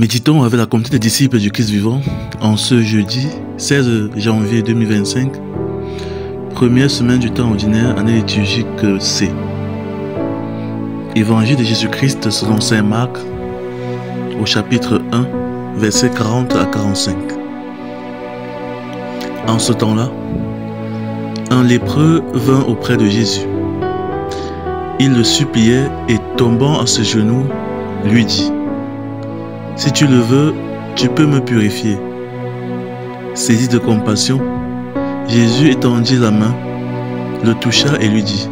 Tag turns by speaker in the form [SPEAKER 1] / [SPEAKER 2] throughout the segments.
[SPEAKER 1] Méditons avec la communauté des disciples du Christ vivant en ce jeudi 16 janvier 2025, première semaine du temps ordinaire, année liturgique C. Évangile de Jésus-Christ selon saint Marc, au chapitre 1, versets 40 à 45. En ce temps-là, un lépreux vint auprès de Jésus. Il le suppliait et tombant à ses genoux, lui dit: « Si tu le veux, tu peux me purifier. » Saisi de compassion, Jésus étendit la main, le toucha et lui dit: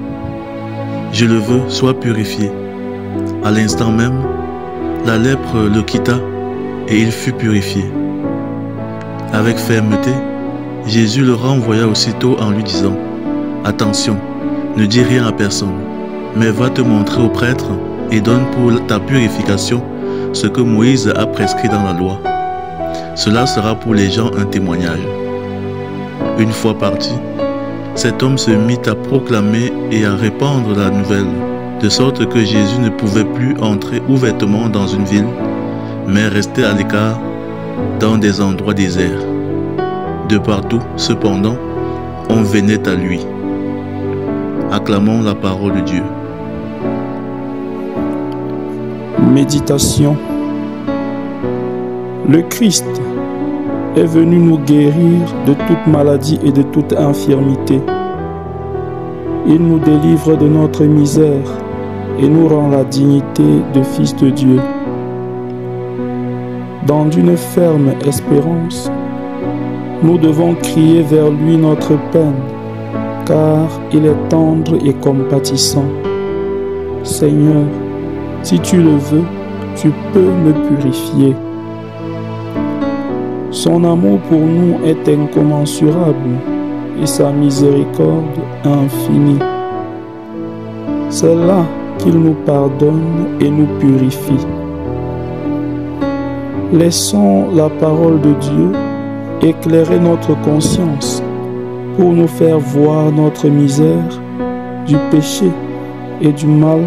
[SPEAKER 1] « Je le veux, sois purifié. » À l'instant même, la lèpre le quitta et il fut purifié. Avec fermeté, Jésus le renvoya aussitôt en lui disant: « Attention, ne dis rien à personne, mais va te montrer au prêtre et donne pour ta purification ce que Moïse a prescrit dans la loi. Cela sera pour les gens un témoignage. » Une fois parti, cet homme se mit à proclamer et à répandre la nouvelle, de sorte que Jésus ne pouvait plus entrer ouvertement dans une ville, mais restait à l'écart dans des endroits déserts. De partout, cependant, on venait à lui. Acclamons la parole de Dieu.
[SPEAKER 2] Méditation. Le Christ est venu nous guérir de toute maladie et de toute infirmité. Il nous délivre de notre misère et nous rend la dignité de fils de Dieu. Dans une ferme espérance, nous devons crier vers lui notre peine, car il est tendre et compatissant. Seigneur, si tu le veux, tu peux me purifier. Son amour pour nous est incommensurable et sa miséricorde infinie. C'est là qu'il nous pardonne et nous purifie. Laissons la parole de Dieu éclairer notre conscience pour nous faire voir notre misère, du péché et du mal,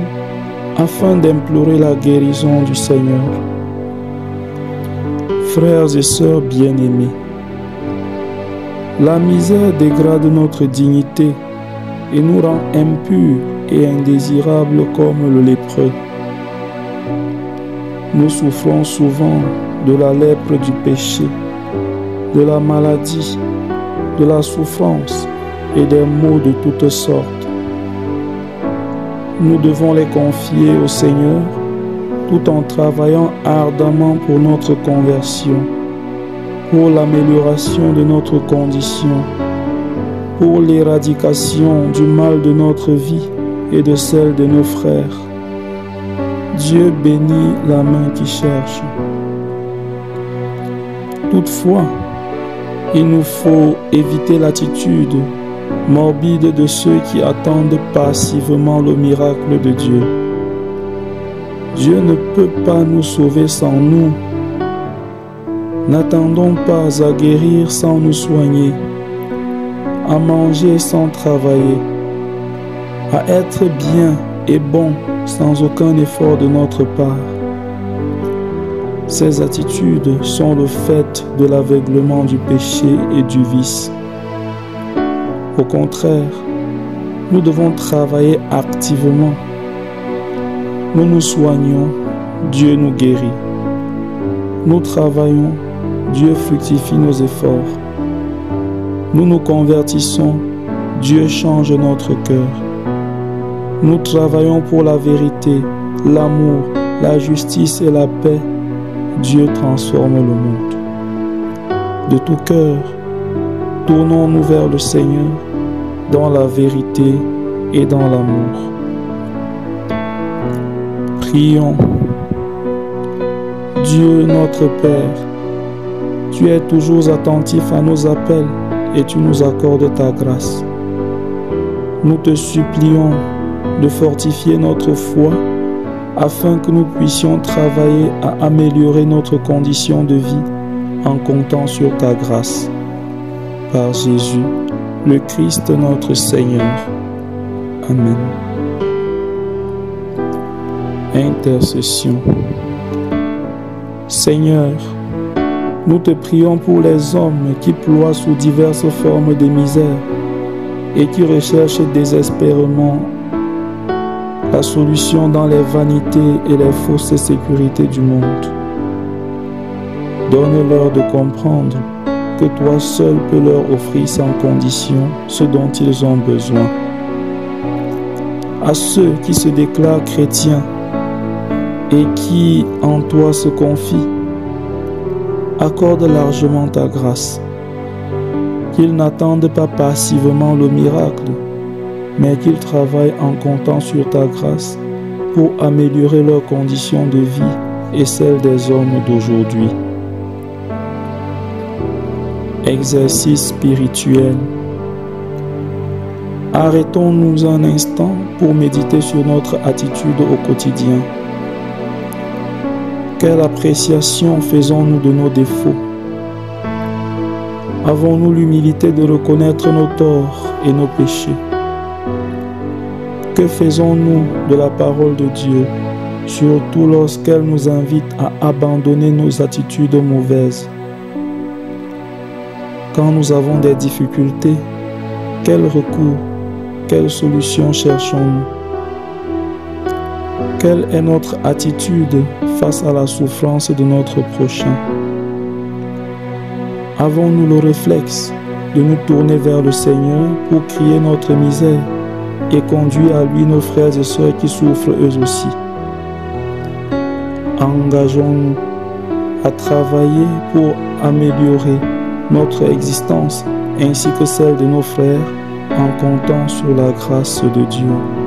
[SPEAKER 2] afin d'implorer la guérison du Seigneur. Frères et sœurs bien-aimés, la misère dégrade notre dignité et nous rend impurs et indésirables comme le lépreux. Nous souffrons souvent de la lèpre du péché, de la maladie, de la souffrance et des maux de toutes sortes. Nous devons les confier au Seigneur tout en travaillant ardemment pour notre conversion, pour l'amélioration de notre condition, pour l'éradication du mal de notre vie et de celle de nos frères. Dieu bénit la main qui cherche. Toutefois, il nous faut éviter l'attitude morbide de ceux qui attendent passivement le miracle de Dieu. Dieu ne peut pas nous sauver sans nous. N'attendons pas à guérir sans nous soigner, à manger sans travailler, à être bien et bon sans aucun effort de notre part. Ces attitudes sont le fait de l'aveuglement du péché et du vice. Au contraire, nous devons travailler activement. Nous nous soignons, Dieu nous guérit. Nous travaillons, Dieu fructifie nos efforts. Nous nous convertissons, Dieu change notre cœur. Nous travaillons pour la vérité, l'amour, la justice et la paix. Dieu transforme le monde. De tout cœur, tournons-nous vers le Seigneur dans la vérité et dans l'amour. Prions. Dieu notre Père, tu es toujours attentif à nos appels et tu nous accordes ta grâce. Nous te supplions de fortifier notre foi afin que nous puissions travailler à améliorer notre condition de vie en comptant sur ta grâce. Par Jésus, le Christ notre Seigneur. Amen. Intercession. Seigneur, nous te prions pour les hommes qui ploient sous diverses formes de misère et qui recherchent désespérément la solution dans les vanités et les fausses sécurités du monde. Donne-leur de comprendre que toi seul peux leur offrir sans condition ce dont ils ont besoin. À ceux qui se déclarent chrétiens et qui en toi se confient, accorde largement ta grâce, qu'ils n'attendent pas passivement le miracle, mais qu'ils travaillent en comptant sur ta grâce pour améliorer leurs conditions de vie et celles des hommes d'aujourd'hui. Exercice spirituel. Arrêtons-nous un instant pour méditer sur notre attitude au quotidien. Quelle appréciation faisons-nous de nos défauts? Avons-nous l'humilité de reconnaître nos torts et nos péchés? Que faisons-nous de la parole de Dieu, surtout lorsqu'elle nous invite à abandonner nos attitudes mauvaises? Quand nous avons des difficultés, quel recours, quelle solution cherchons-nous? Quelle est notre attitude face à la souffrance de notre prochain? Avons-nous le réflexe de nous tourner vers le Seigneur pour crier notre misère et conduire à lui nos frères et sœurs qui souffrent eux aussi? Engageons-nous à travailler pour améliorer notre existence ainsi que celle de nos frères en comptant sur la grâce de Dieu.